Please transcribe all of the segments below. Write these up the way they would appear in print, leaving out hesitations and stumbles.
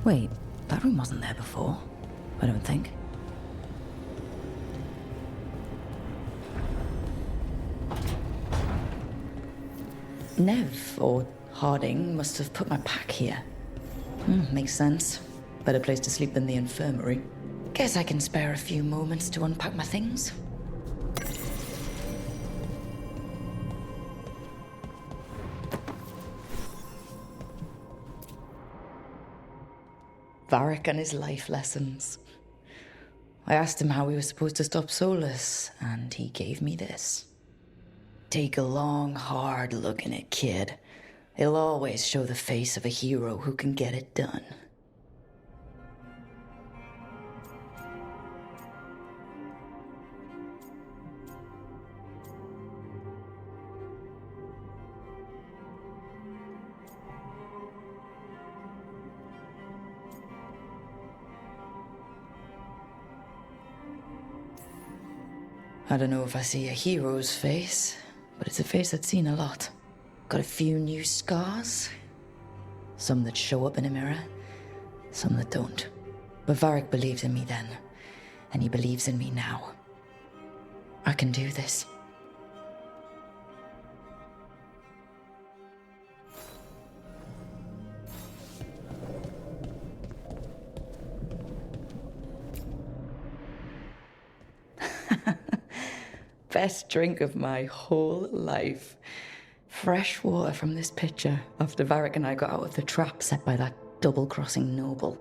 Wait, that room wasn't there before. I don't think. Nev, or Harding, must have put my pack here. Makes sense. Better place to sleep than the infirmary. Guess I can spare a few moments to unpack my things. Varric and his life lessons. I asked him how we were supposed to stop Solus, and he gave me this. Take a long, hard look in it, kid. It'll always show the face of a hero who can get it done. I don't know if I see a hero's face, but it's a face I've seen a lot. Got a few new scars. Some that show up in a mirror, some that don't. But Varric believed in me then, and he believes in me now. I can do this. Best drink of my whole life. Fresh water from this pitcher after Varric and I got out of the trap set by that double-crossing noble.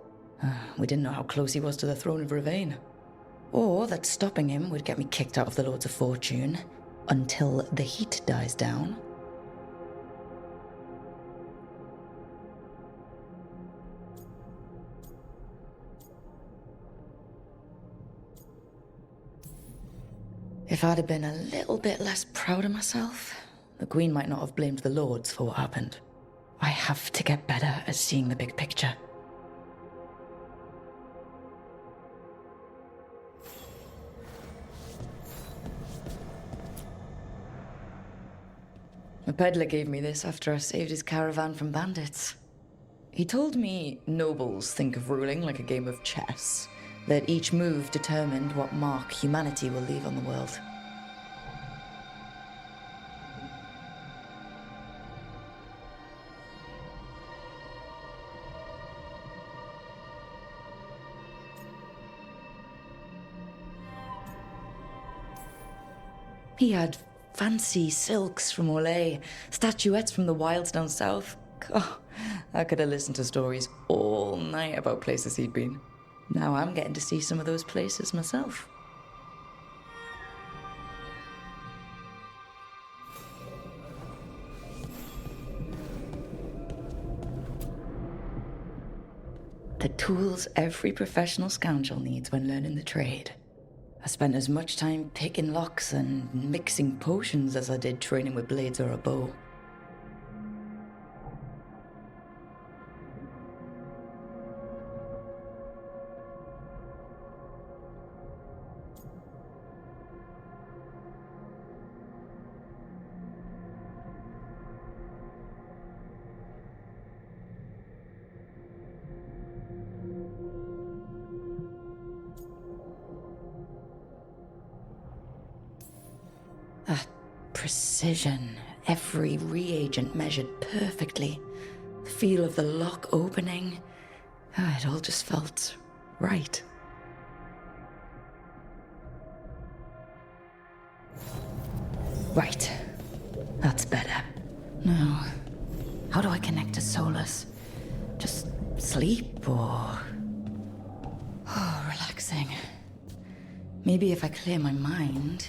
We didn't know how close he was to the throne of Ravane. Or that stopping him would get me kicked out of the Lords of Fortune until the heat dies down. If I'd have been a little bit less proud of myself, the Queen might not have blamed the Lords for what happened. I have to get better at seeing the big picture. A peddler gave me this after I saved his caravan from bandits. He told me nobles think of ruling like a game of chess, that each move determined what mark humanity will leave on the world. He had fancy silks from Olay, statuettes from the wilds down south. Oh, I could have listened to stories all night about places he'd been. Now I'm getting to see some of those places myself. The tools every professional scoundrel needs when learning the trade. I spent as much time picking locks and mixing potions as I did training with blades or a bow. That precision, every reagent measured perfectly. The feel of the lock opening. It all just felt right. Right. That's better. Now, how do I connect to Solus? Just sleep or... Oh, relaxing. Maybe if I clear my mind...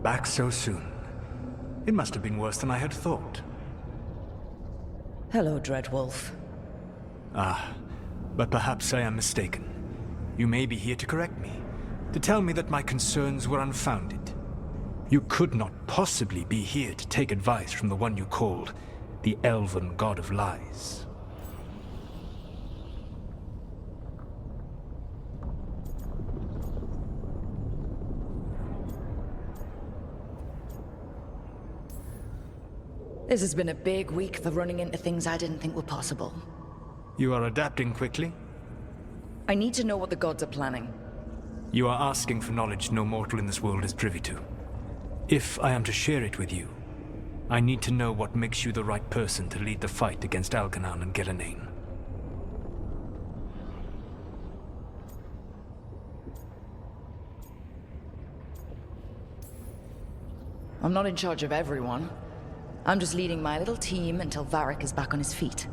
back so soon. It must have been worse than I had thought. Hello, Dreadwolf. Ah, but perhaps I am mistaken. You may be here to correct me, to tell me that my concerns were unfounded. You could not possibly be here to take advice from the one you called the Elven God of Lies. This has been a big week for running into things I didn't think were possible. You are adapting quickly? I need to know what the gods are planning. You are asking for knowledge no mortal in this world is privy to. If I am to share it with you, I need to know what makes you the right person to lead the fight against Algernon and Gillenane. I'm not in charge of everyone. I'm just leading my little team until Varric is back on his feet.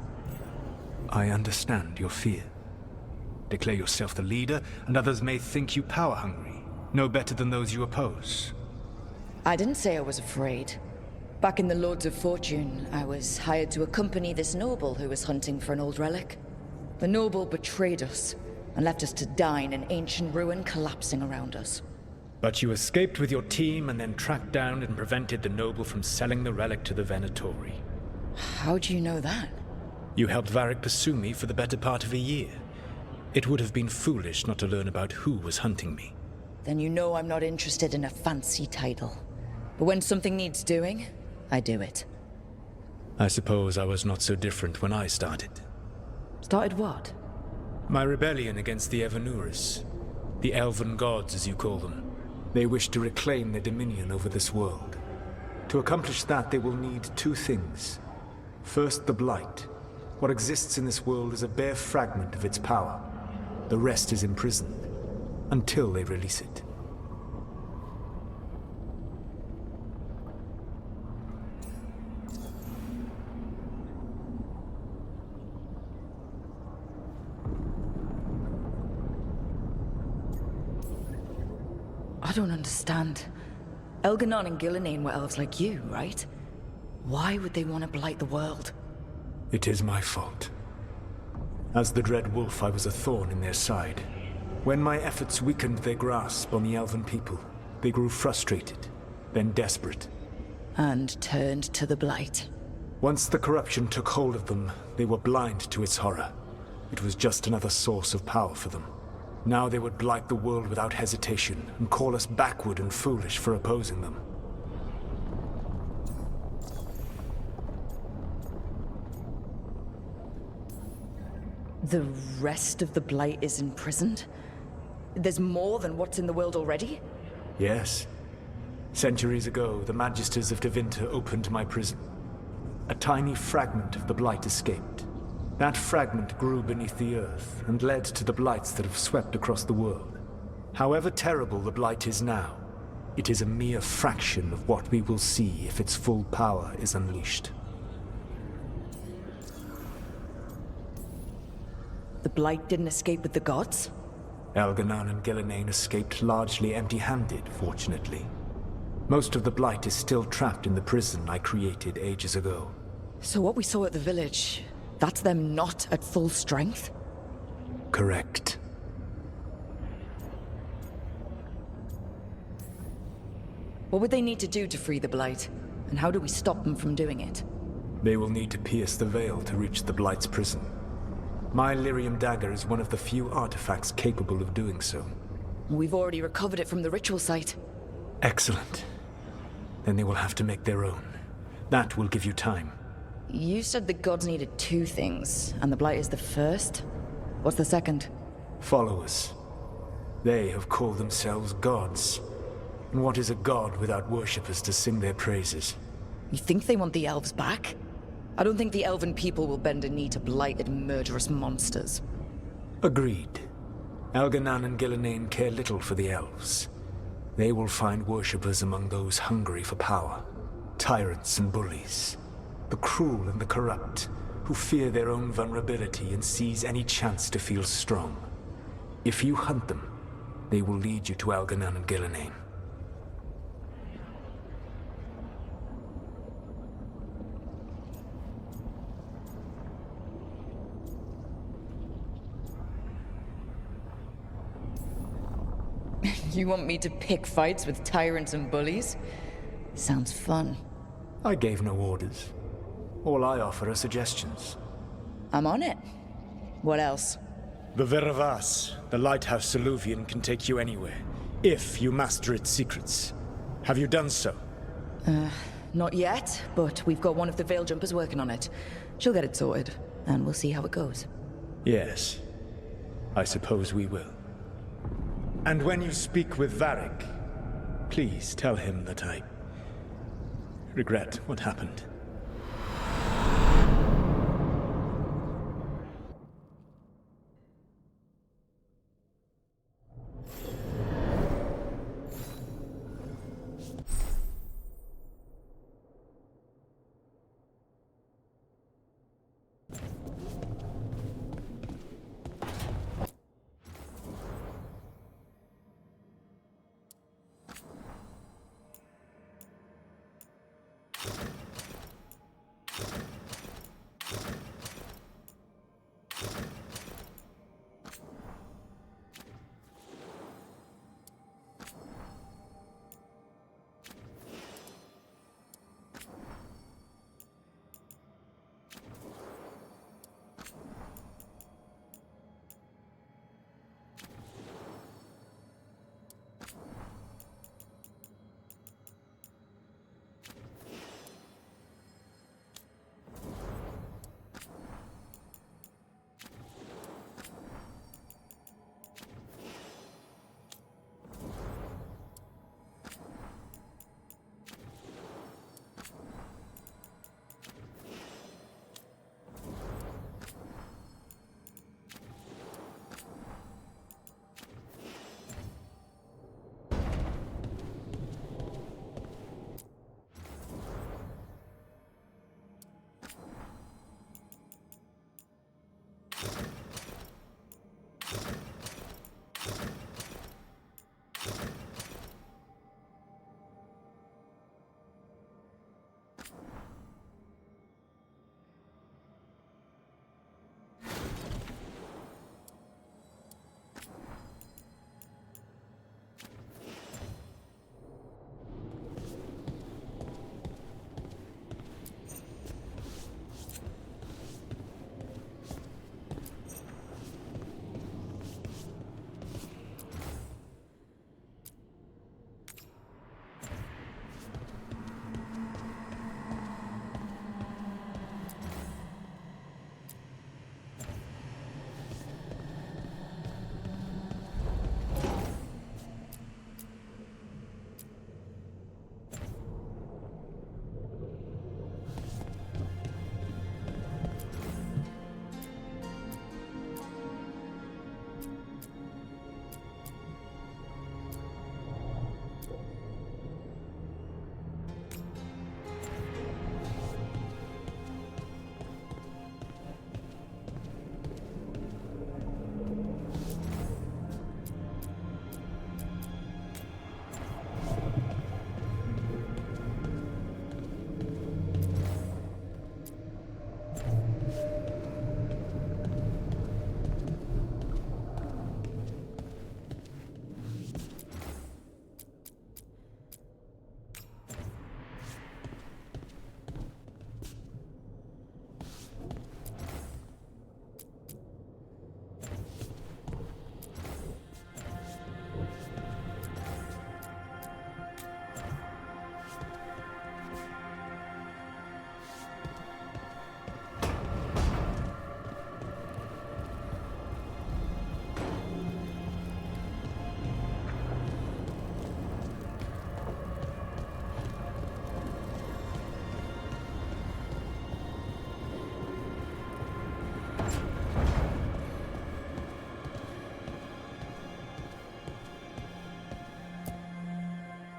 I understand your fear. Declare yourself the leader, and others may think you power-hungry, no better than those you oppose. I didn't say I was afraid. Back in the Lords of Fortune, I was hired to accompany this noble who was hunting for an old relic. The noble betrayed us, and left us to die in an ancient ruin collapsing around us. But you escaped with your team and then tracked down and prevented the noble from selling the relic to the Venatori. How do you know that? You helped Varric pursue me for the better part of a year. It would have been foolish not to learn about who was hunting me. Then you know I'm not interested in a fancy title. But when something needs doing, I do it. I suppose I was not so different when I started. Started what? My rebellion against the Evanuris. The Elven Gods, as you call them. They wish to reclaim their dominion over this world. To accomplish that, they will need two things. First, the Blight. What exists in this world is a bare fragment of its power. The rest is imprisoned, until they release it. I don't understand. Elgernon and Gillenane were elves like you, right? Why would they want to blight the world? It is my fault. As the Dread Wolf, I was a thorn in their side. When my efforts weakened their grasp on the Elven people, they grew frustrated, then desperate. And turned to the blight. Once the corruption took hold of them, they were blind to its horror. It was just another source of power for them. Now they would blight the world without hesitation, and call us backward and foolish for opposing them. The rest of the blight is imprisoned? There's more than what's in the world already? Yes. Centuries ago, the Magisters of Tevinter opened my prison. A tiny fragment of the blight escaped. That fragment grew beneath the earth and led to the blights that have swept across the world. However terrible the blight is now, it is a mere fraction of what we will see if its full power is unleashed. The blight didn't escape with the gods? Algernon and Gillenane escaped largely empty-handed, fortunately. Most of the blight is still trapped in the prison I created ages ago. So what we saw at the village, that's them not at full strength? Correct. What would they need to do to free the blight? And how do we stop them from doing it? They will need to pierce the veil to reach the blight's prison. My Lyrium dagger is one of the few artifacts capable of doing so. We've already recovered it from the ritual site. Excellent. Then they will have to make their own. That will give you time. You said the gods needed two things, and the blight is the first? What's the second? Followers. They have called themselves gods. And what is a god without worshippers to sing their praises? You think they want the elves back? I don't think the elven people will bend a knee to blighted, murderous monsters. Agreed. Algernon and Gillenane care little for the elves. They will find worshippers among those hungry for power. Tyrants and bullies. The cruel and the corrupt, who fear their own vulnerability and seize any chance to feel strong. If you hunt them, they will lead you to Algernon and Gillenane. You want me to pick fights with tyrants and bullies? Sounds fun. I gave no orders. All I offer are suggestions. I'm on it. What else? The Veravas, the lighthouse Soluvian, can take you anywhere, if you master its secrets. Have you done so? Not yet, but we've got one of the Veil Jumpers working on it. She'll get it sorted, and we'll see how it goes. Yes. I suppose we will. And when you speak with Varric, please tell him that I regret what happened.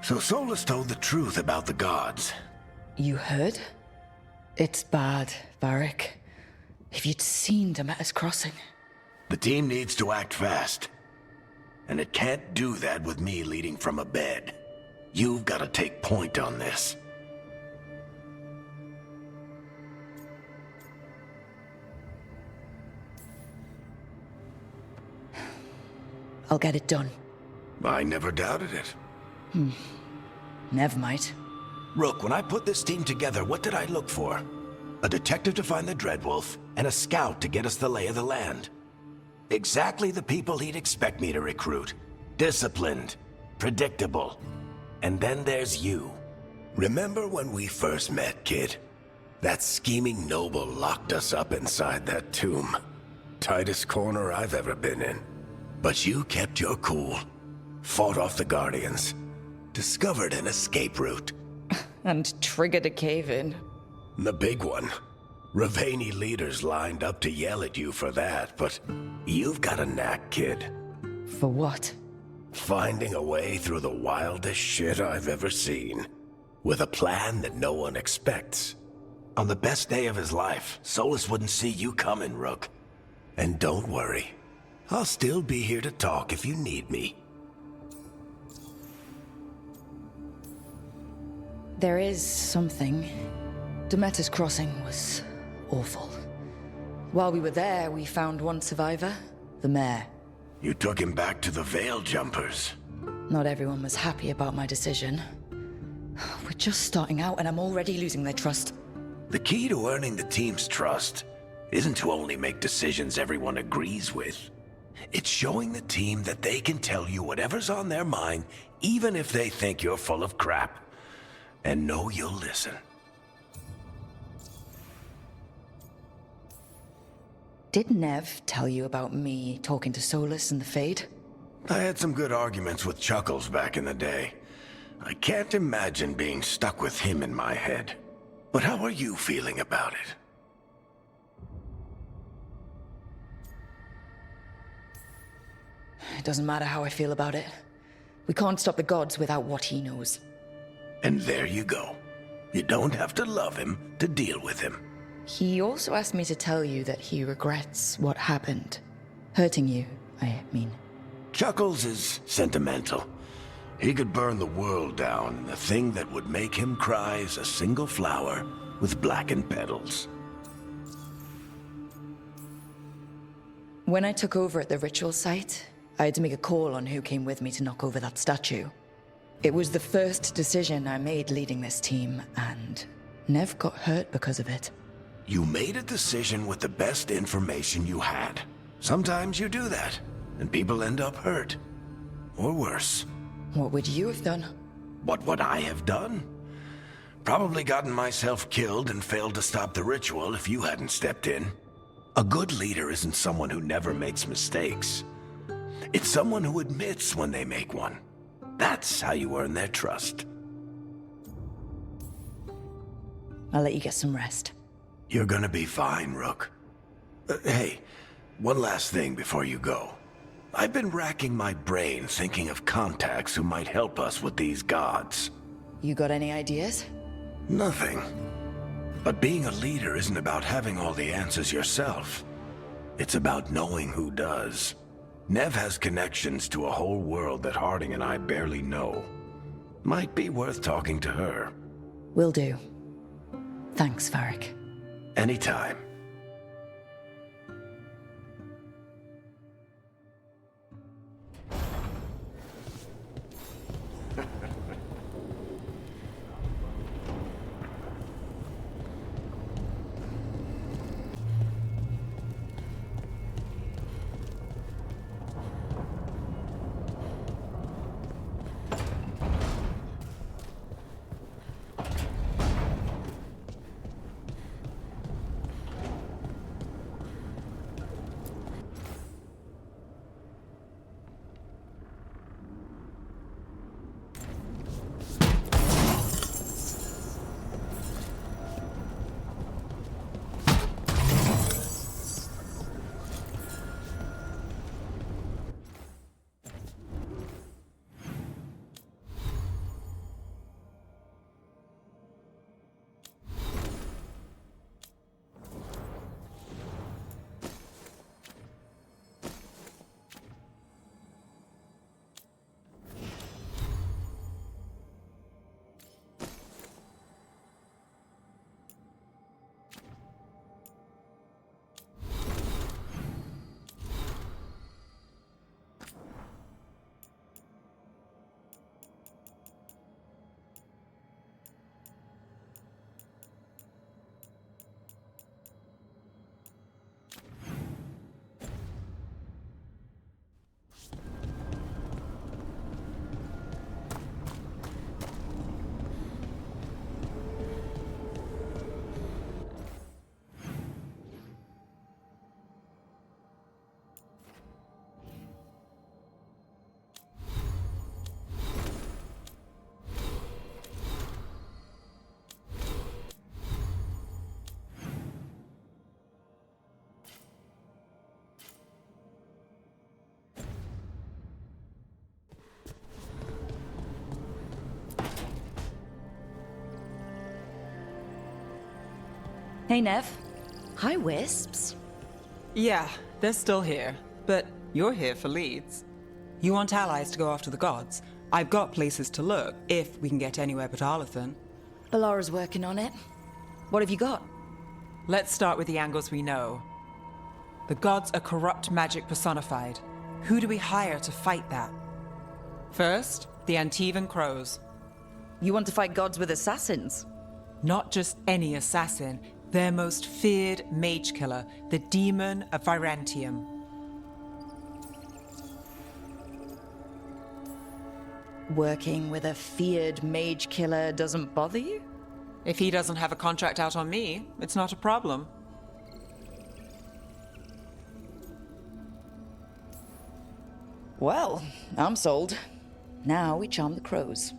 So Solus told the truth about the gods. You heard? It's bad, Varric. If you'd seen Demeter's crossing. The team needs to act fast. And it can't do that with me leading from a bed. You've got to take point on this. I'll get it done. I never doubted it. Never mind. Rook, when I put this team together, what did I look for? A detective to find the Dreadwolf, and a scout to get us the lay of the land. Exactly the people he'd expect me to recruit. Disciplined, predictable. And then there's you. Remember when we first met, kid? That scheming noble locked us up inside that tomb. Tightest corner I've ever been in. But you kept your cool. Fought off the Guardians. Discovered an escape route. And triggered a cave-in. The big one. Ravani leaders lined up to yell at you for that, but you've got a knack, kid. For what? Finding a way through the wildest shit I've ever seen. With a plan that no one expects. On the best day of his life, Solus wouldn't see you coming, Rook. And don't worry. I'll still be here to talk if you need me. There is something. Demeter's crossing was awful. While we were there, we found one survivor, the mayor. You took him back to the Veil Jumpers. Not everyone was happy about my decision. We're just starting out and I'm already losing their trust. The key to earning the team's trust isn't to only make decisions everyone agrees with. It's showing the team that they can tell you whatever's on their mind, even if they think you're full of crap. And know you'll listen. Did Nev tell you about me talking to Solus and the Fade? I had some good arguments with Chuckles back in the day. I can't imagine being stuck with him in my head. But how are you feeling about it? It doesn't matter how I feel about it. We can't stop the gods without what he knows. And there you go. You don't have to love him to deal with him. He also asked me to tell you that he regrets what happened. Hurting you, I mean. Chuckles is sentimental. He could burn the world down, and the thing that would make him cry is a single flower with blackened petals. When I took over at the ritual site, I had to make a call on who came with me to knock over that statue. It was the first decision I made leading this team, and Nev got hurt because of it. You made a decision with the best information you had. Sometimes you do that, and people end up hurt. Or worse. What would you have done? What would I have done? Probably gotten myself killed and failed to stop the ritual if you hadn't stepped in. A good leader isn't someone who never makes mistakes. It's someone who admits when they make one. That's how you earn their trust. I'll let you get some rest. You're gonna be fine, Rook. Hey, one last thing before you go. I've been racking my brain thinking of contacts who might help us with these gods. You got any ideas? Nothing. But being a leader isn't about having all the answers yourself. It's about knowing who does. Nev has connections to a whole world that Harding and I barely know. Might be worth talking to her. Will do. Thanks, Varric. Anytime. Hey, Nev. Hi, Wisps. Yeah, they're still here. But you're here for leads. You want allies to go after the gods? I've got places to look, if we can get anywhere but Arlathan. Balara's working on it. What have you got? Let's start with the angles we know. The gods are corrupt magic personified. Who do we hire to fight that? First, the Antivan Crows. You want to fight gods with assassins? Not just any assassin, their most feared mage killer, the Demon of Virantium. Working with a feared mage killer doesn't bother you? If he doesn't have a contract out on me, it's not a problem. Well, I'm sold. Now we charm the crows.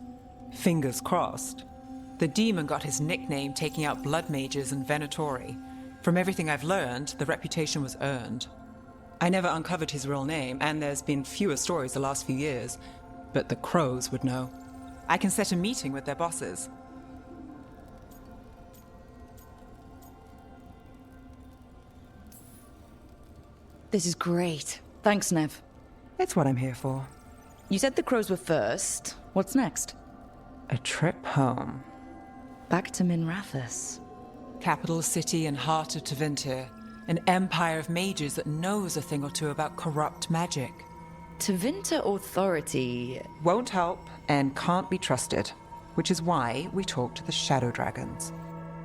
Fingers crossed. The demon got his nickname taking out blood mages and Venatori. From everything I've learned, the reputation was earned. I never uncovered his real name, and there's been fewer stories the last few years, but the crows would know. I can set a meeting with their bosses. This is great. Thanks, Nev. It's what I'm here for. You said the crows were first. What's next? A trip home. Back to Minrathous. Capital city and heart of Tevinter. An empire of mages that knows a thing or two about corrupt magic. Tevinter Authority. Won't help and can't be trusted, which is why we talk to the Shadow Dragons.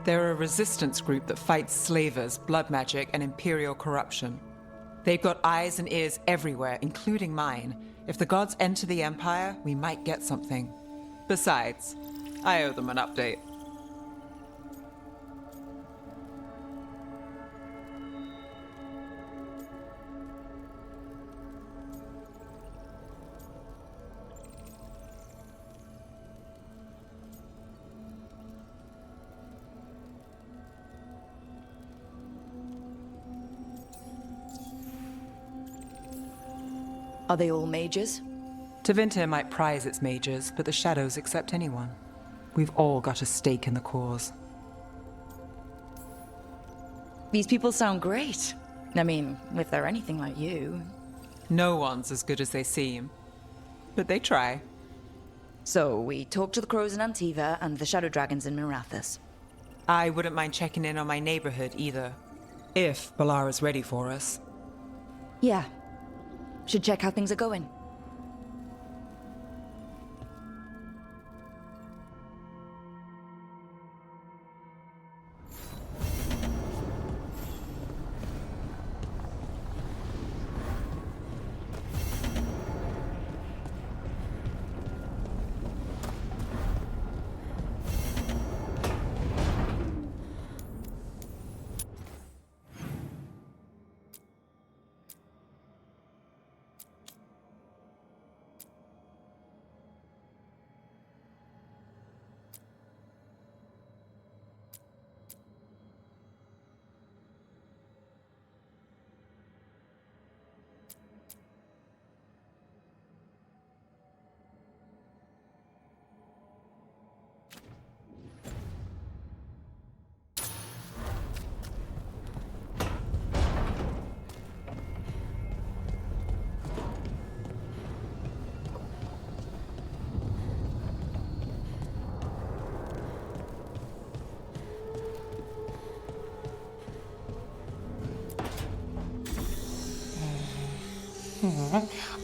They're a resistance group that fights slavers, blood magic, and imperial corruption. They've got eyes and ears everywhere, including mine. If the gods enter the Empire, we might get something. Besides, I owe them an update. Are they all mages? Tevinter might prize its mages, but the Shadows accept anyone. We've all got a stake in the cause. These people sound great. I mean, if they're anything like you. No one's as good as they seem, but they try. So, we talk to the crows in Antiva and the Shadow Dragons in Minrathous. I wouldn't mind checking in on my neighborhood either, if Balara's ready for us. Yeah. Should check how things are going.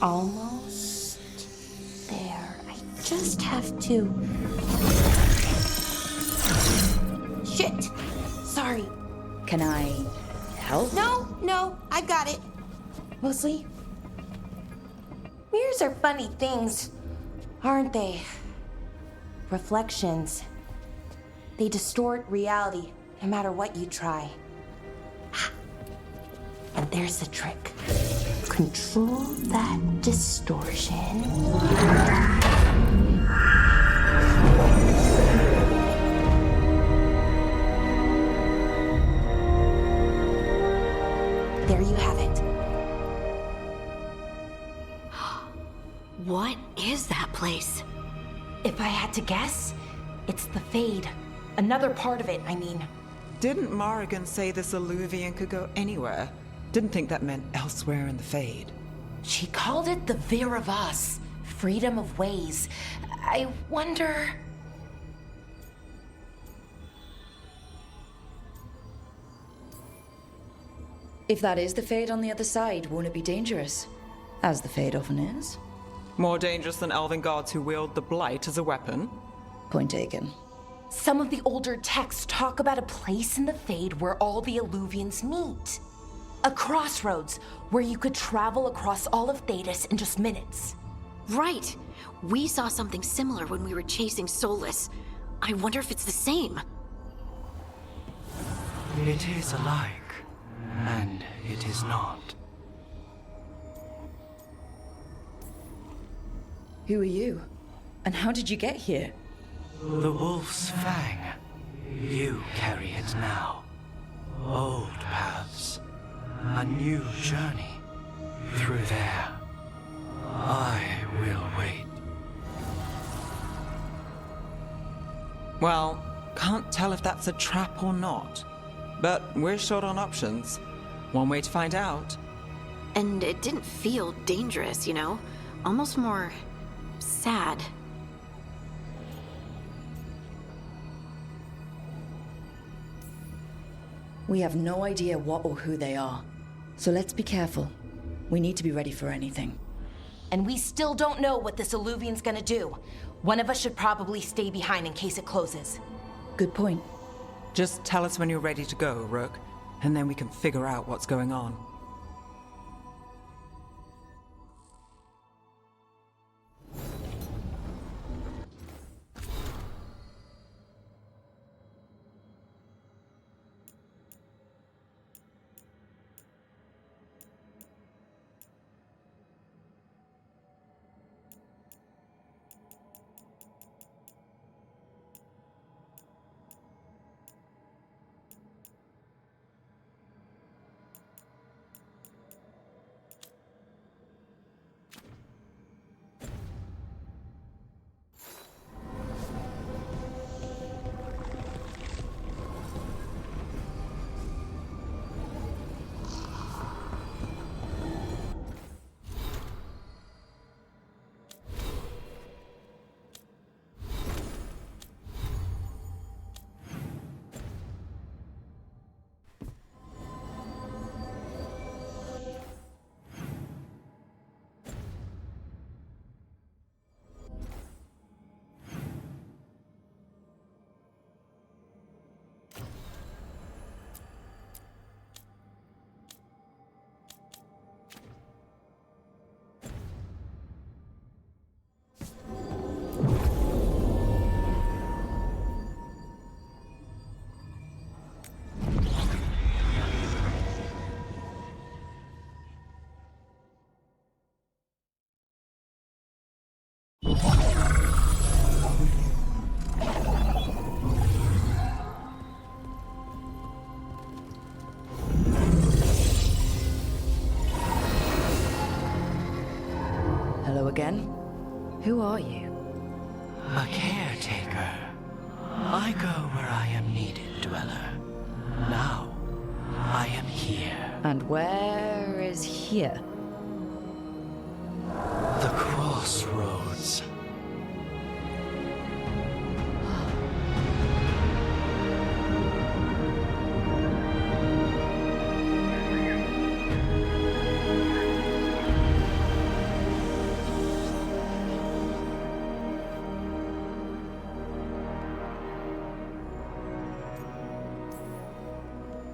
Almost there. I just have to... Shit! Sorry. Can I help? No, I got it. Mostly. Mirrors are funny things, aren't they? Reflections. They distort reality, no matter what you try. And there's the trick. Control that distortion. There you have it. What is that place? If I had to guess, it's the Fade. Another part of it, I mean. Didn't Morrigan say this Illuvian could go anywhere? Didn't think that meant elsewhere in the Fade. She called it the Vir of Us, freedom of ways. I wonder... If that is the Fade on the other side, won't it be dangerous? As the Fade often is. More dangerous than elven gods who wield the Blight as a weapon? Point taken. Some of the older texts talk about a place in the Fade where all the Illuvians meet. A crossroads where you could travel across all of Thedas in just minutes. Right. We saw something similar when we were chasing Solus. I wonder if it's the same. It is alike, and it is not. Who are you? And how did you get here? The Wolf's Fang. You carry it now. Old paths. A new journey. Through there. I will wait. Well, can't tell if that's a trap or not. But we're short on options. One way to find out. And it didn't feel dangerous, you know? Almost more... sad. We have no idea what or who they are. So let's be careful. We need to be ready for anything. And we still don't know what this Illuvian's gonna do. One of us should probably stay behind in case it closes. Good point. Just tell us when you're ready to go, Rook, and then we can figure out what's going on. Hello again. Who are you? A caretaker. I go where I am needed, Dweller. Now, I am here. And where is here? The crossroads.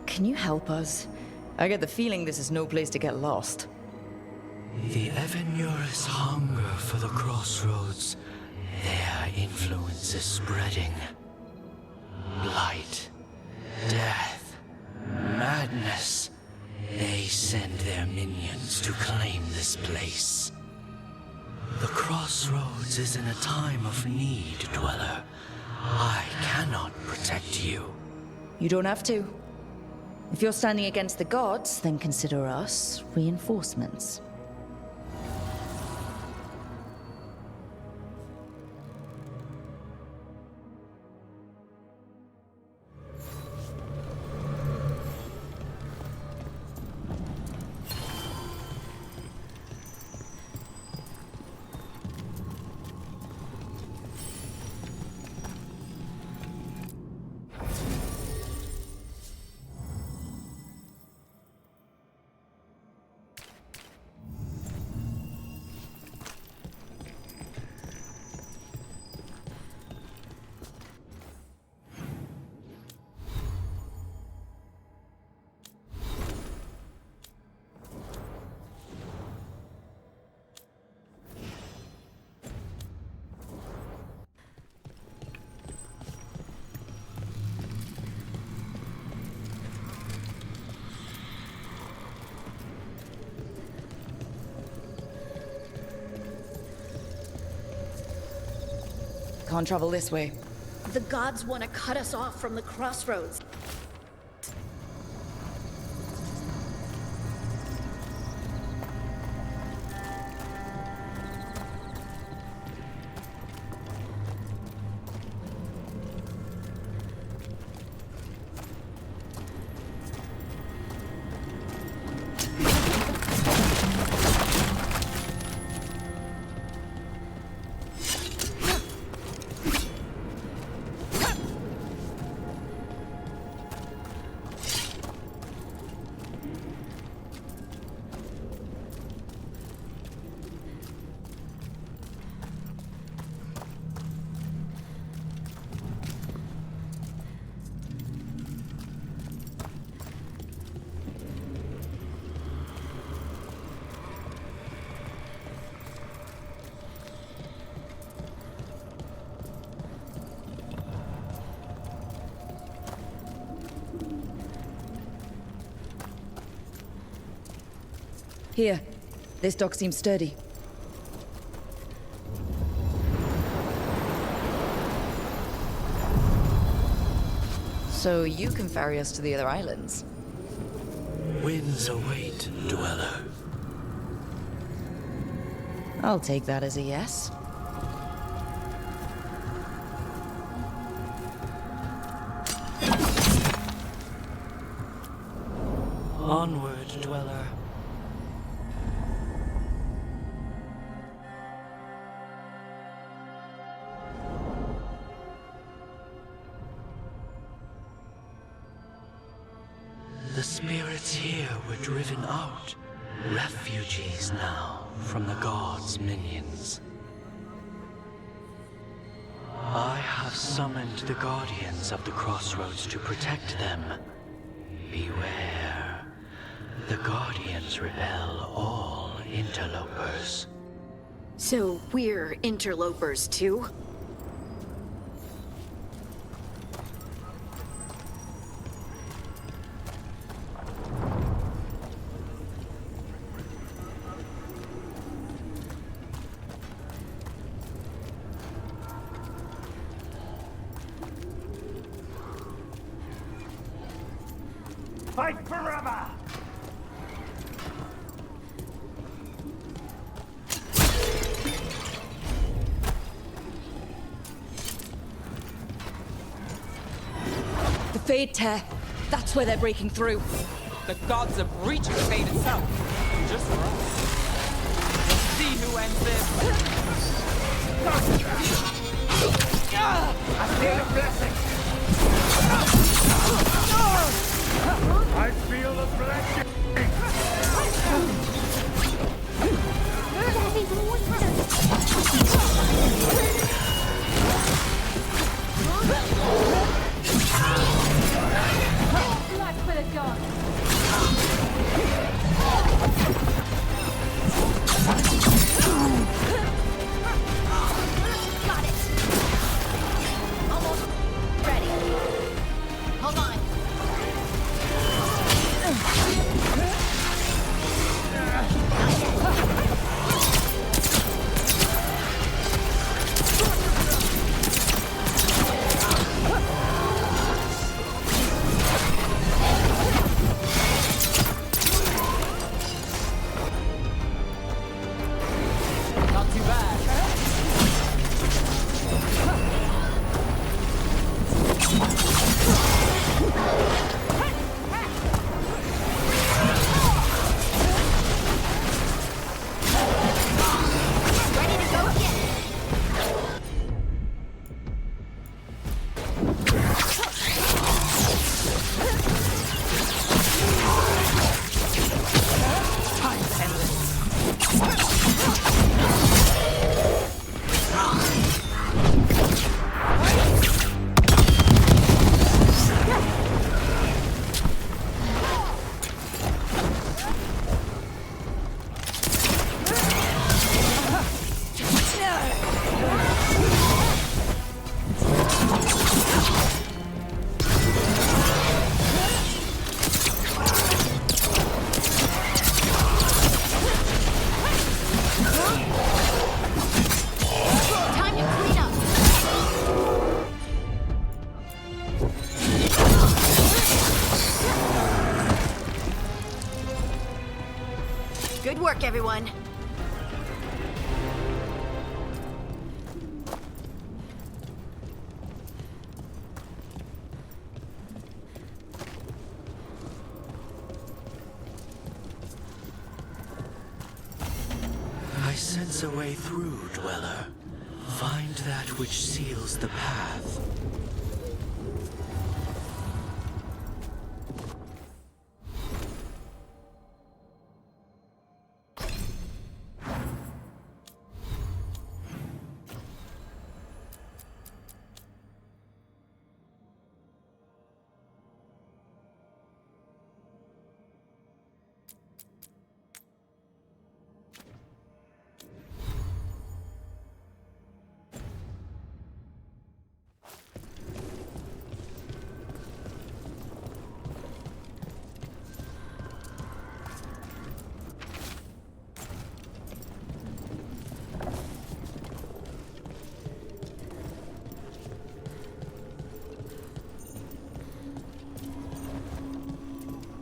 Can you help us? I get the feeling this is no place to get lost. The Evanurus hunger for the crossroads. Their influence is spreading. Blight, death, madness. They send their minions to claim this place. The crossroads is in a time of need, Dweller. I cannot protect you. You don't have to. If you're standing against the gods, then consider us reinforcements. can't travel this way. The gods want to cut us off from the crossroads. Here, this dock seems sturdy. So you can ferry us to the other islands? Winds await, dweller. I'll take that as a yes. Onward, dweller. The spirits here were driven out, refugees now from the gods' minions. I have summoned the guardians of the crossroads to protect them. Beware. The guardians repel all interlopers. So we're interlopers too? Fight forever! The Fade Tear. That's where they're breaking through. The gods are breaching fate itself. Just for us. We'll see who ends this. I feel a blessing! I feel a blessing! Blood for the gods. Got it! Almost ready. Hold on. everyone. I sense a way through, Dweller. Find that which seals the path.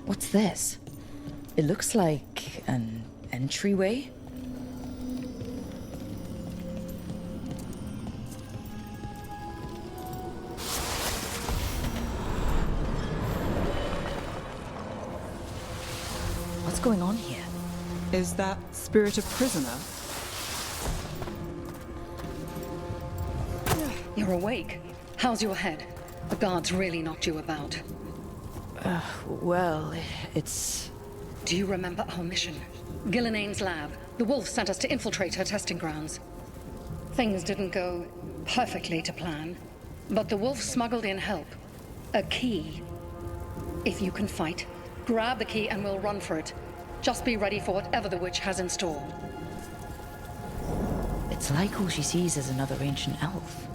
What's this? It looks like an entryway. What's going on here? Is that spirit a prisoner? You're awake. How's your head? The guards really knocked you about. Well, it's... Do you remember our mission? Gillenane's lab. The wolf sent us to infiltrate her testing grounds. Things didn't go perfectly to plan, but the wolf smuggled in help. A key. If you can fight, grab the key and we'll run for it. Just be ready for whatever the witch has in store. It's like all she sees is another ancient elf.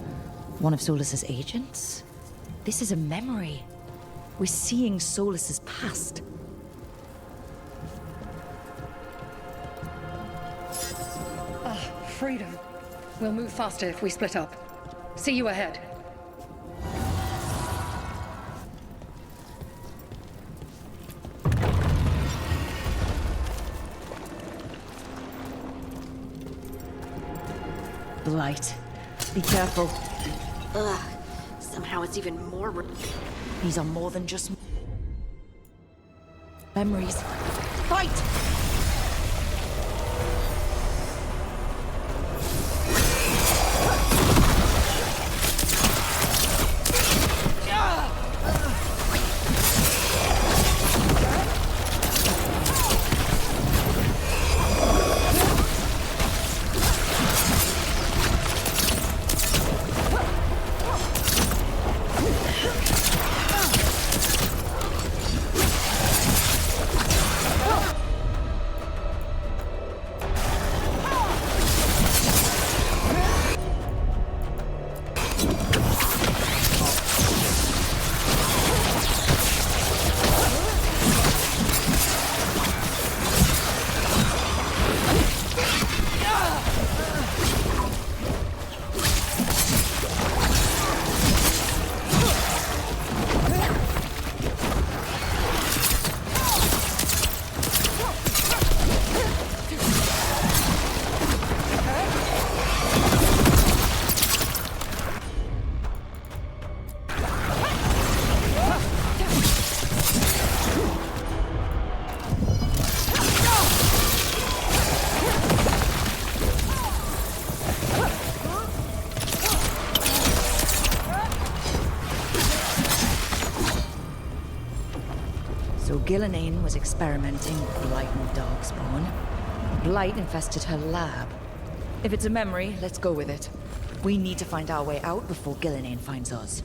One of Solus's agents? This is a memory. We're seeing Solus's past. Freedom. We'll move faster if we split up. See you ahead. Blight. Be careful. Ugh. Somehow it's even more... These are more than just... memories. Fight! Gillenane was experimenting with Blight and Darkspawn. Blight infested her lab. If it's a memory, let's go with it. We need to find our way out before Gillenane finds us.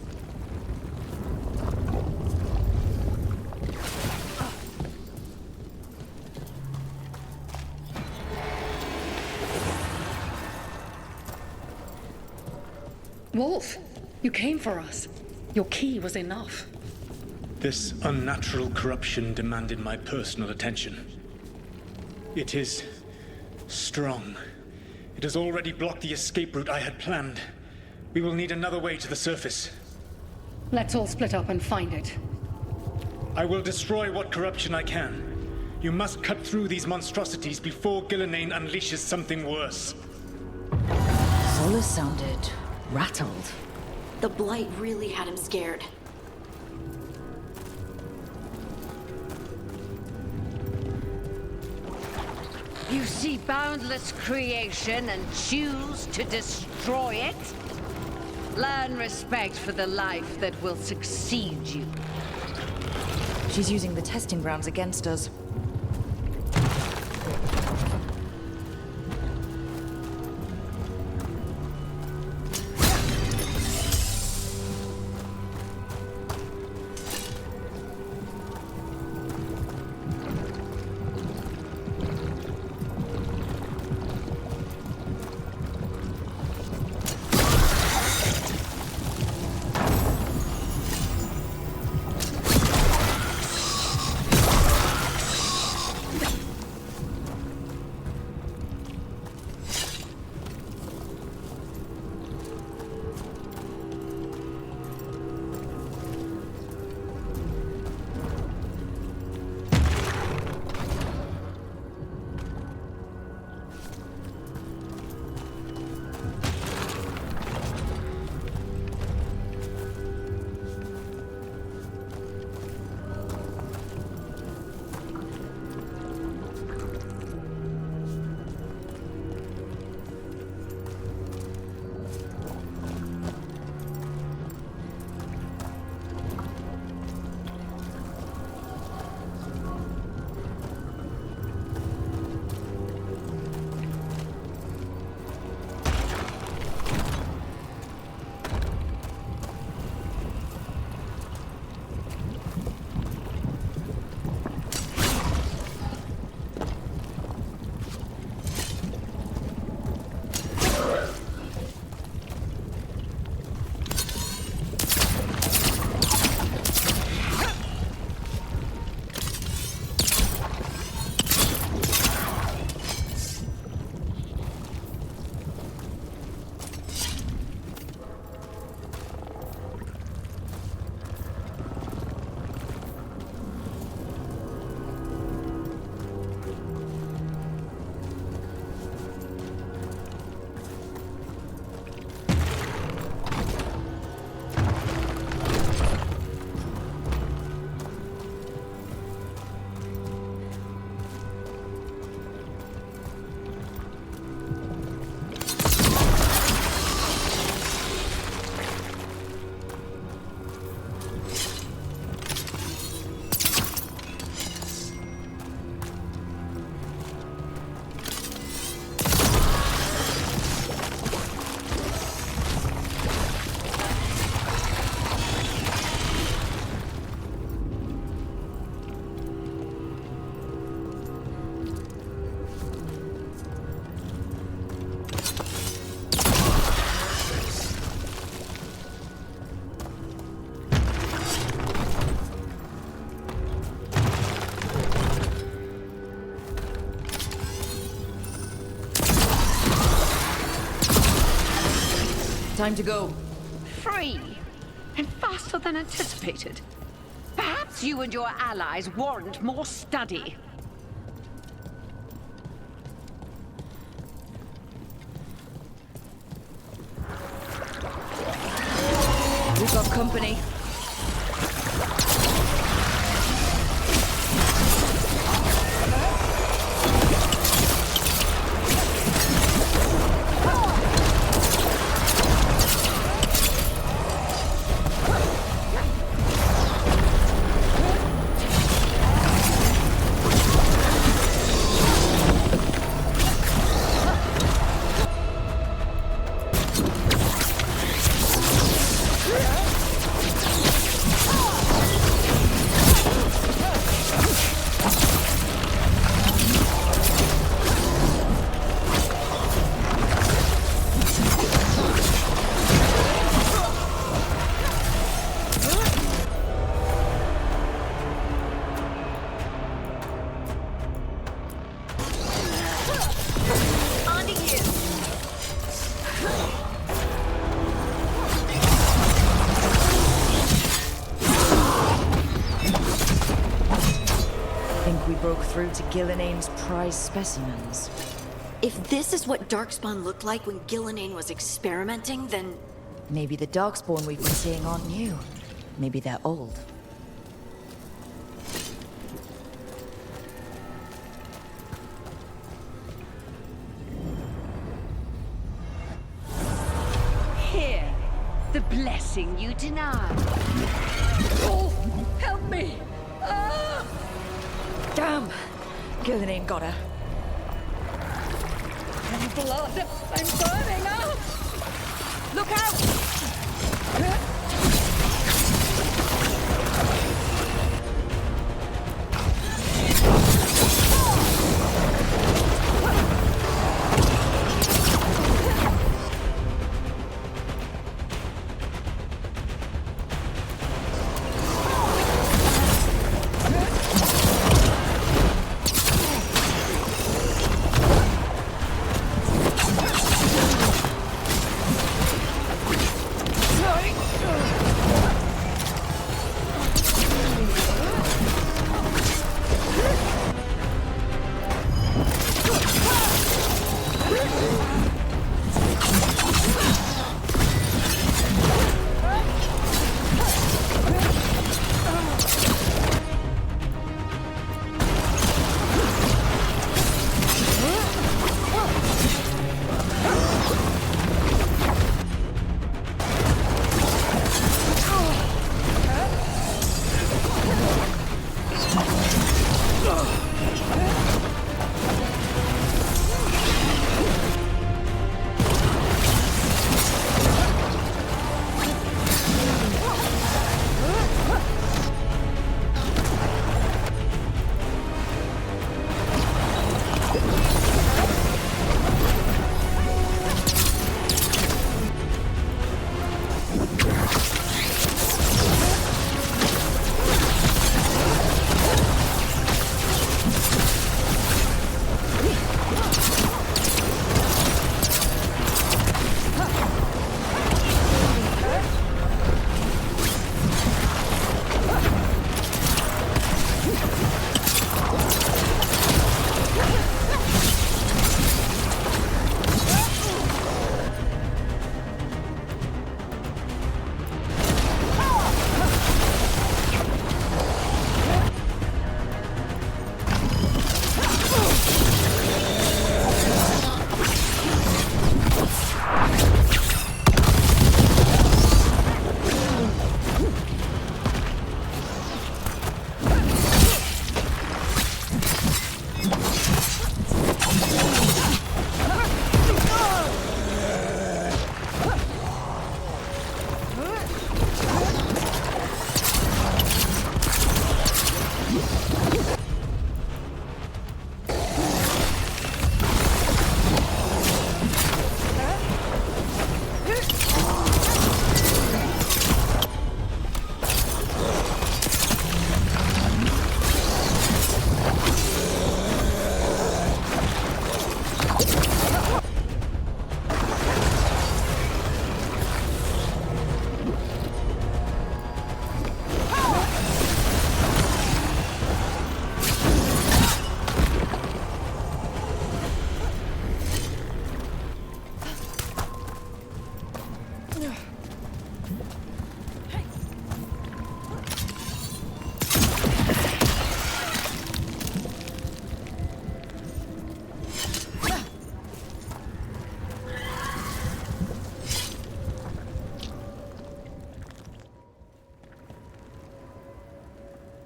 Wolf, you came for us. Your key was enough. This unnatural corruption demanded my personal attention. It is strong. It has already blocked the escape route I had planned. We will need another way to the surface. Let's all split up and find it. I will destroy what corruption I can. You must cut through these monstrosities before Gillenane unleashes something worse. Solus sounded rattled. The blight really had him scared. You see boundless creation and choose to destroy it? Learn respect for the life that will succeed you. She's using the testing grounds against us. Time to go. Free! And faster than anticipated. Perhaps you and your allies warrant more study. We've got company. broke through to Gillinane's prize specimens. If this is what Darkspawn looked like when Gillinane was experimenting, then... Maybe the Darkspawn we've been seeing aren't new. Maybe they're old. Here, the blessing you denied. Oh, help me! Ah! Damn! Gillinane got her. Blood! I'm burning up! Look out!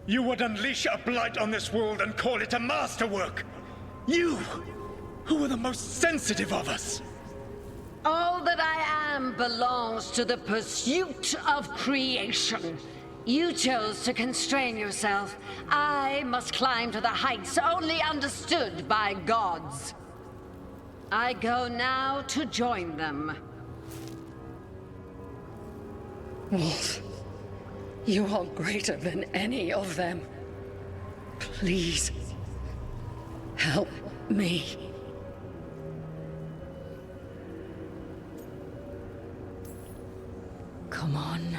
You would unleash a blight on this world and call it a masterwork! You, who were the most sensitive of us! All that I am belongs to the pursuit of creation. You chose to constrain yourself. I must climb to the heights only understood by gods. I go now to join them. Wolf, you are greater than any of them. Please, help me. Come on.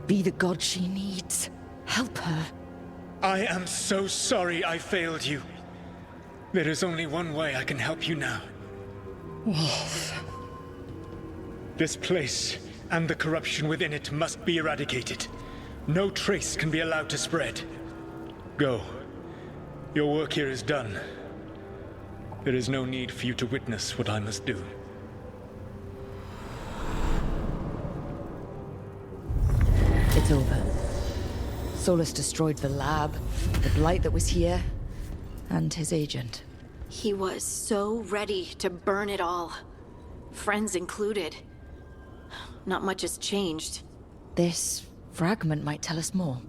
Be the god she needs. Help her. I am so sorry I failed you. There is only one way I can help you now. Wolf. This place and the corruption within it must be eradicated. No trace can be allowed to spread. Go. Your work here is done. There is no need for you to witness what I must do. It's over. Solus destroyed the lab, the blight that was here, and his agent. He was so ready to burn it all. Friends included. Not much has changed. This fragment might tell us more.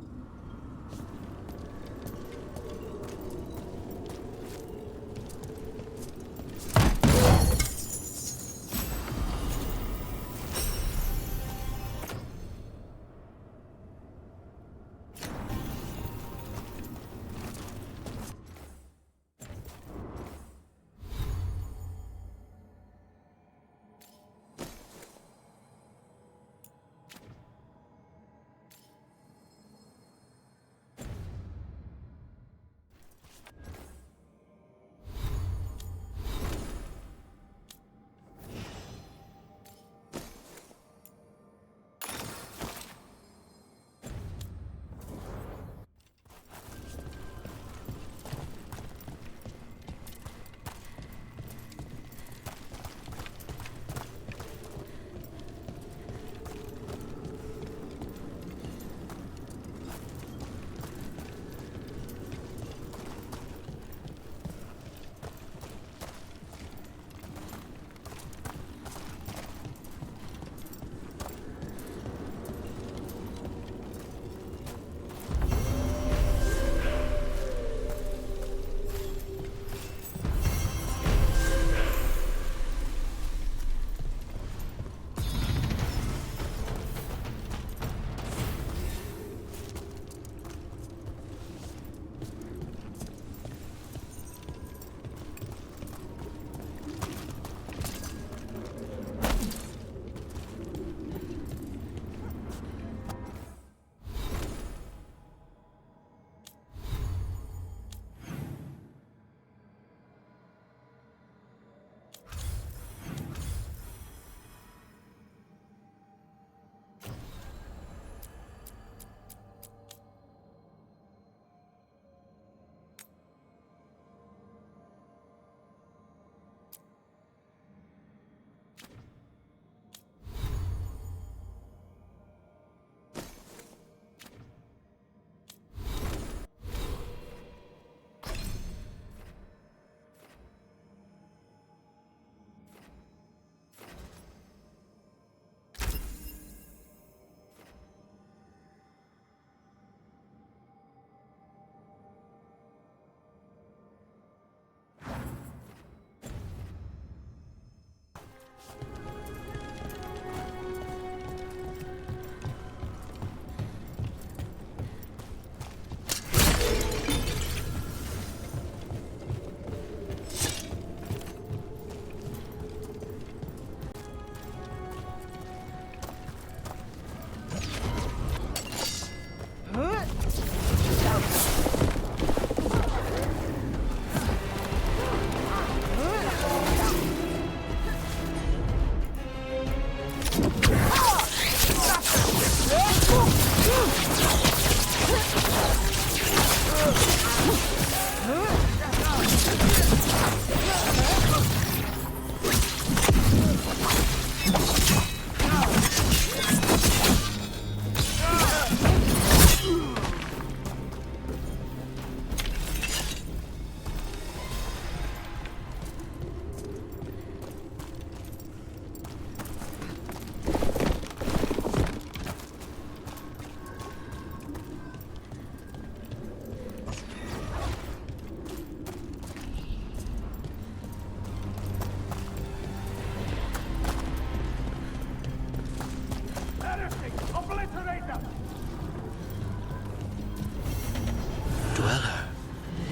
Dweller,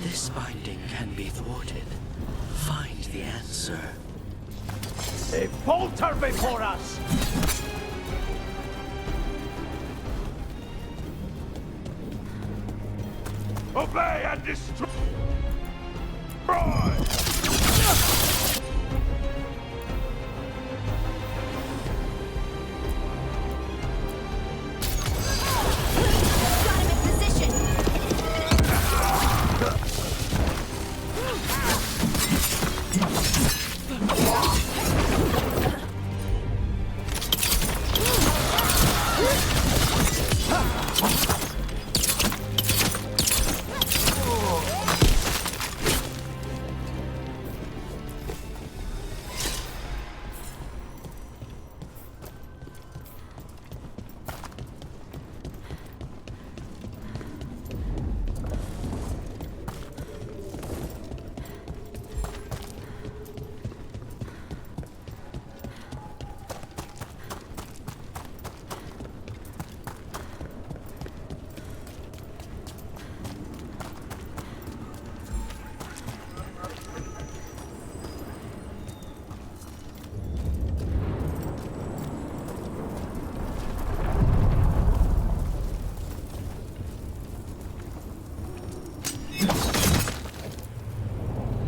this binding can be thwarted. Find the answer. They falter before us! Obey and destroy!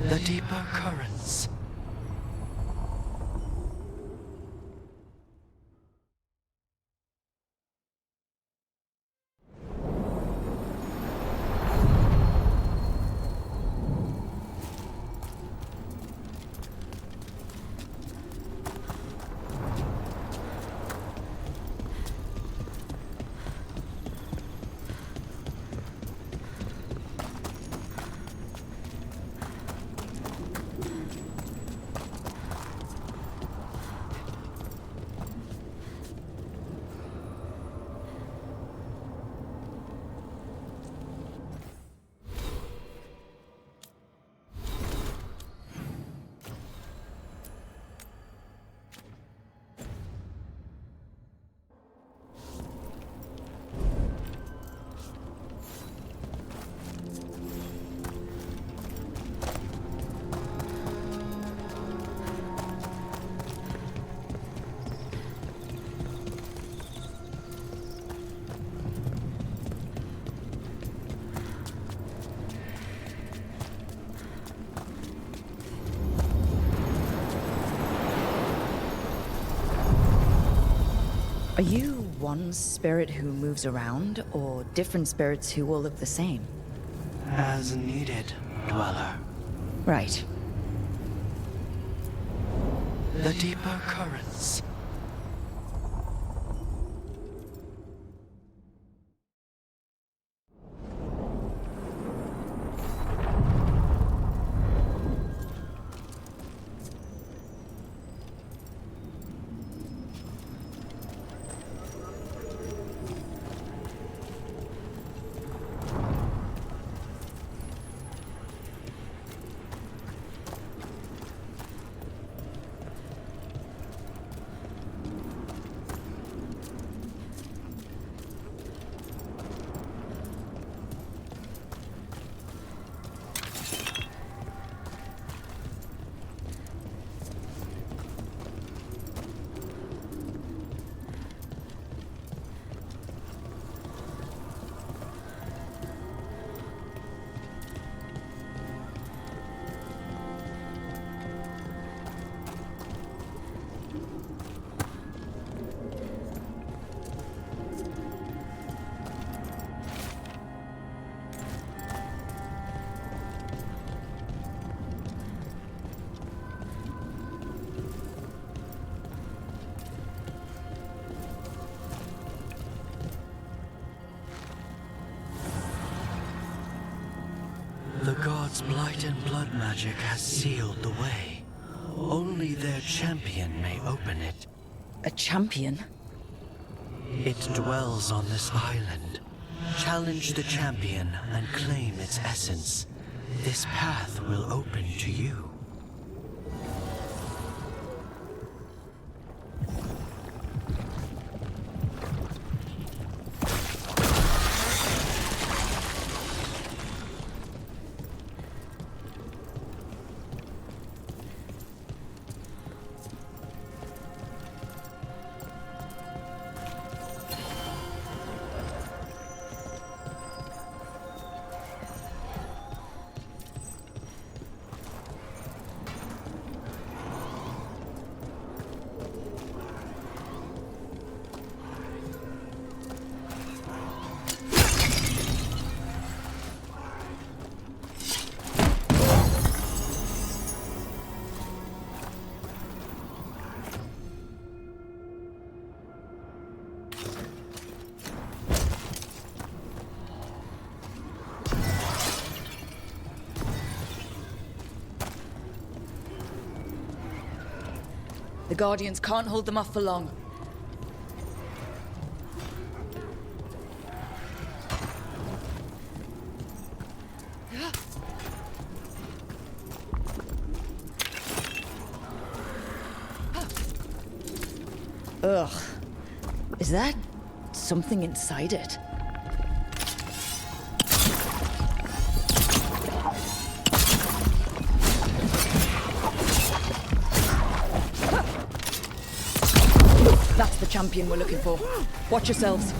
The deeper currents. Are you one spirit who moves around, or different spirits who all look the same? As needed, Dweller. Right. The deeper currents. The gods' blight and blood magic has sealed the way. Only their champion may open it. A champion? It dwells on this island. Challenge the champion and claim its essence. This path will open to you. The Guardians can't hold them off for long. Ugh. Is that something inside it? That's the champion we're looking for. Watch yourselves.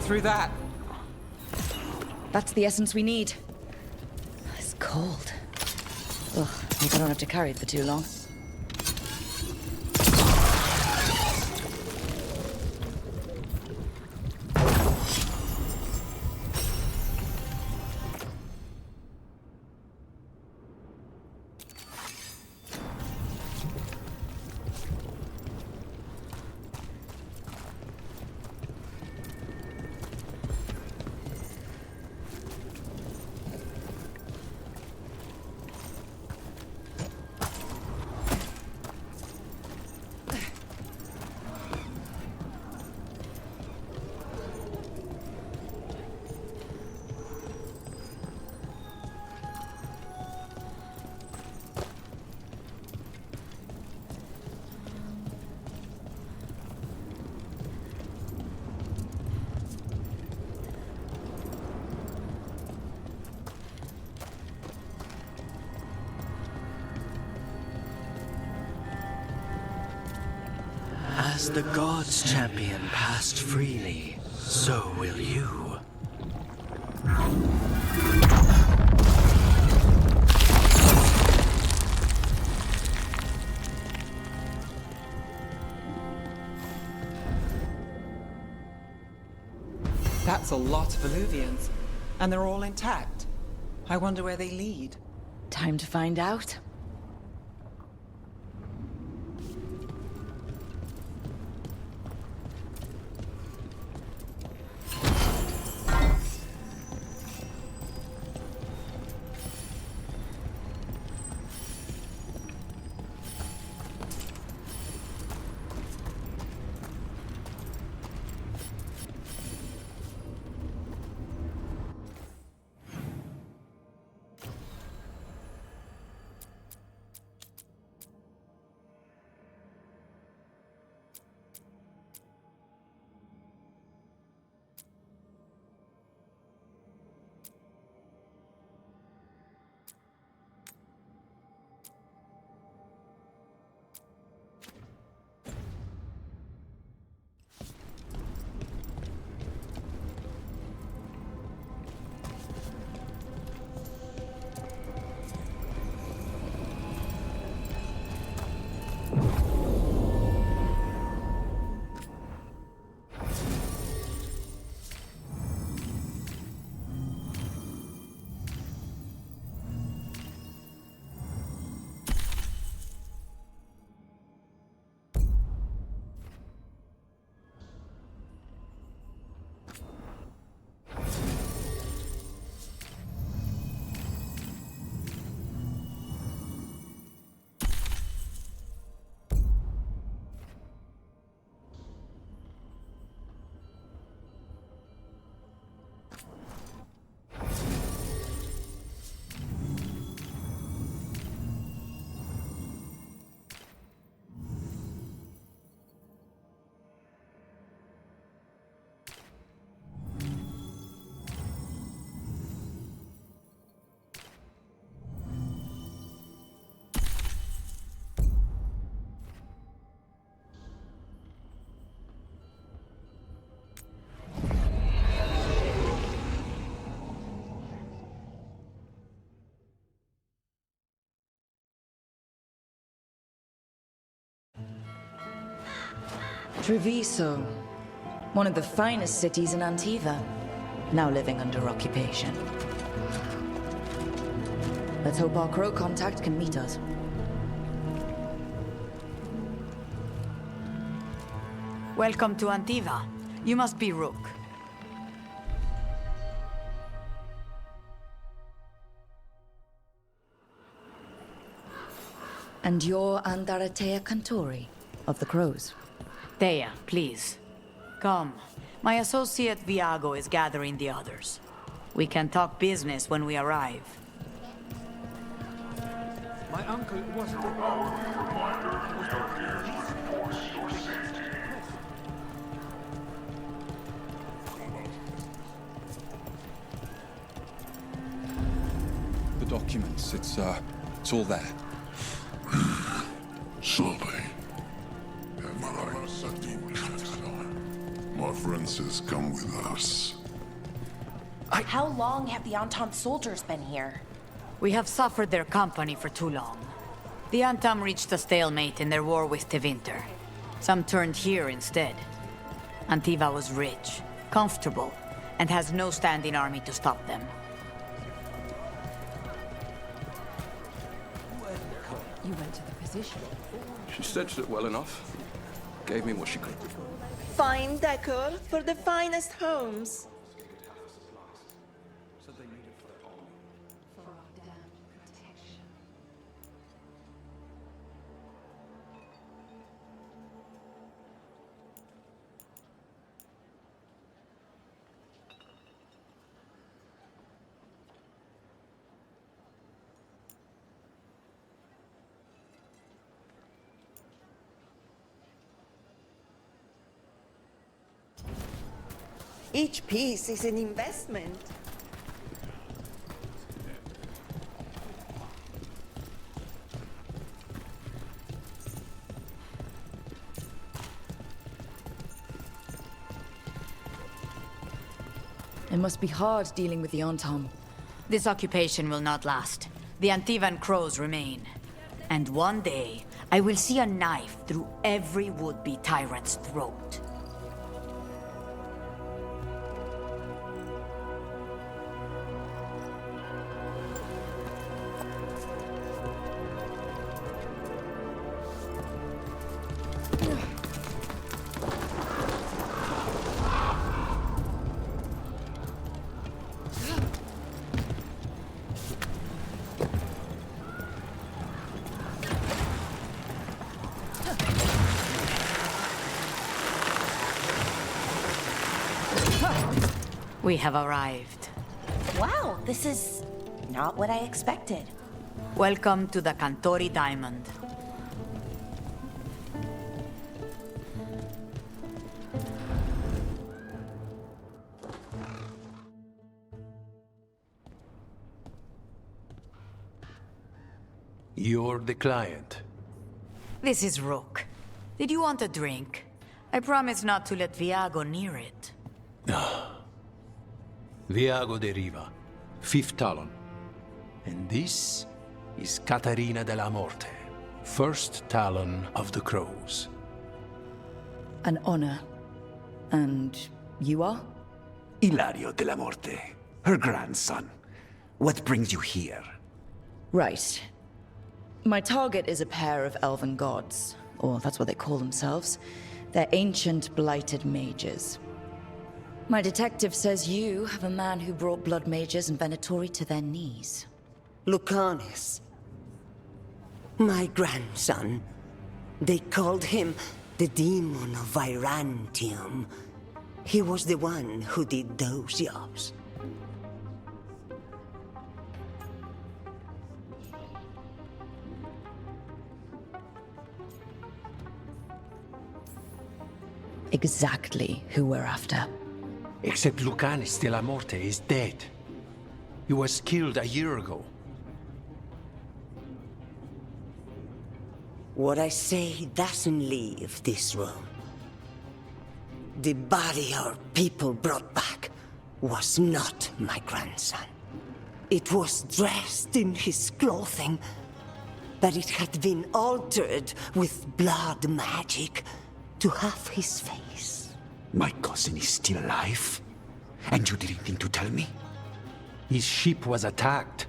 Through that. That's the essence we need. It's cold. Ugh, hope I don't have to carry it for too long. As the gods' champion passed freely, so will you. That's a lot of Illuvians, and they're all intact. I wonder where they lead. Time to find out. Treviso, one of the finest cities in Antiva, now living under occupation. Let's hope our crow contact can meet us. Welcome to Antiva. You must be Rook. And you're Andaratea Cantori of the Crows. Thea, please. Come. My associate Viago is gathering the others. We can talk business when we arrive. My uncle wasn't. The documents, it's all there. Surely. My friend says come with us. How long have the Antam soldiers been here? We have suffered their company for too long. The Antam reached a stalemate in their war with Tevinter. Some turned here instead. Antiva was rich, comfortable, and has no standing army to stop them. You went to the physician. She stitched it well enough. Gave me what she could. Fine decor for the finest homes. Each piece is an investment. It must be hard dealing with the Antam. This occupation will not last. The Antivan crows remain. And one day, I will see a knife through every would-be tyrant's throat. We have arrived. Wow, this is not what I expected. Welcome to the Cantori Diamond. You're the client. This is Rook. Did you want a drink? I promise not to let Viago near it. Viago de Riva, 5th Talon. And this is Catarina de la Morte, 1st Talon of the Crows. An honor. And you are? Ilario de la Morte, her grandson. What brings you here? Right. My target is a pair of elven gods, or that's what they call themselves. They're ancient, blighted mages. My detective says you have a man who brought blood mages and Venatori to their knees. Lucanis. My grandson. They called him the Demon of Virantium. He was the one who did those jobs. Exactly who we're after. Except Lucanis de la Morte is dead. He was killed a year ago. What I say doesn't leave this room. The body our people brought back was not my grandson. It was dressed in his clothing, but it had been altered with blood magic to have his face. My cousin is still alive? And you didn't think to tell me? His ship was attacked.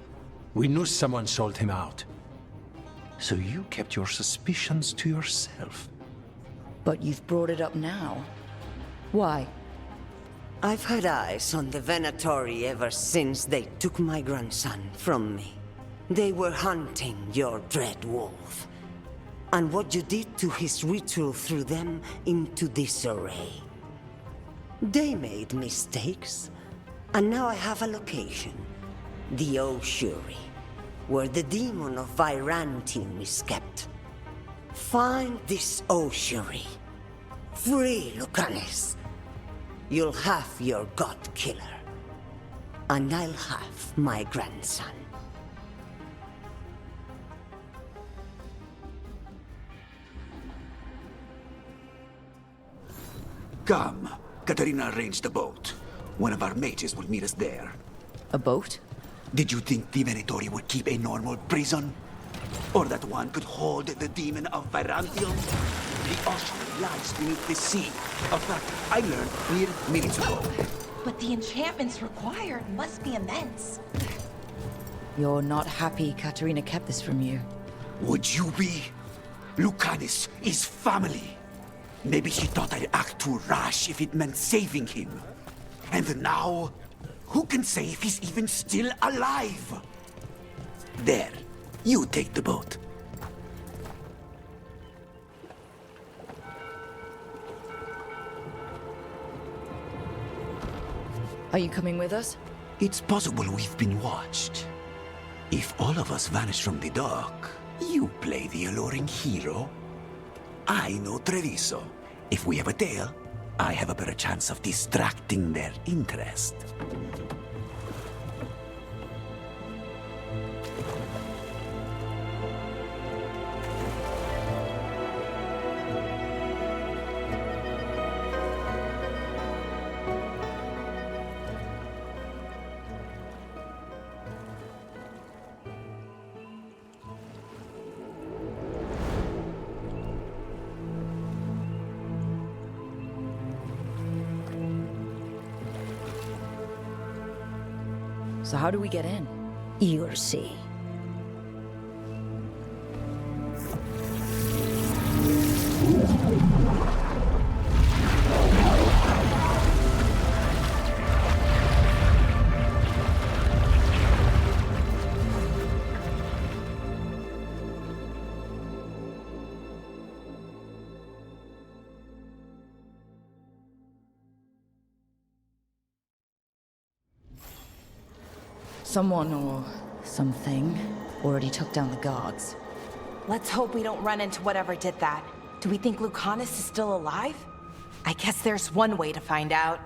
We knew someone sold him out. So you kept your suspicions to yourself. But you've brought it up now. Why? I've had eyes on the Venatori ever since they took my grandson from me. They were hunting your dread wolf. And what you did to his ritual threw them into disarray. They made mistakes, and now I have a location. The Ossuary, where the demon of Virantium is kept. Find this Ossuary. Free Lucanis. You'll have your god killer. And I'll have my grandson. Come. Katarina arranged a boat. One of our mages will meet us there. A boat? Did you think the Venatori would keep a normal prison? Or that one could hold the demon of Virantium? The ossuary lies beneath the sea. A fact I learned mere minutes ago. But the enchantments required must be immense. You're not happy Katarina kept this from you. Would you be? Lucanis is family. Maybe she thought I'd act too rash if it meant saving him. And now, who can say if he's even still alive? There, you take the boat. Are you coming with us? It's possible we've been watched. If all of us vanish from the dock, you play the alluring hero. I know Treviso. If we have a tail, I have a better chance of distracting their interest. So how do we get in? You'll see. Someone or something already took down the guards. Let's hope we don't run into whatever did that. Do we think Lucanus is still alive? I guess there's one way to find out.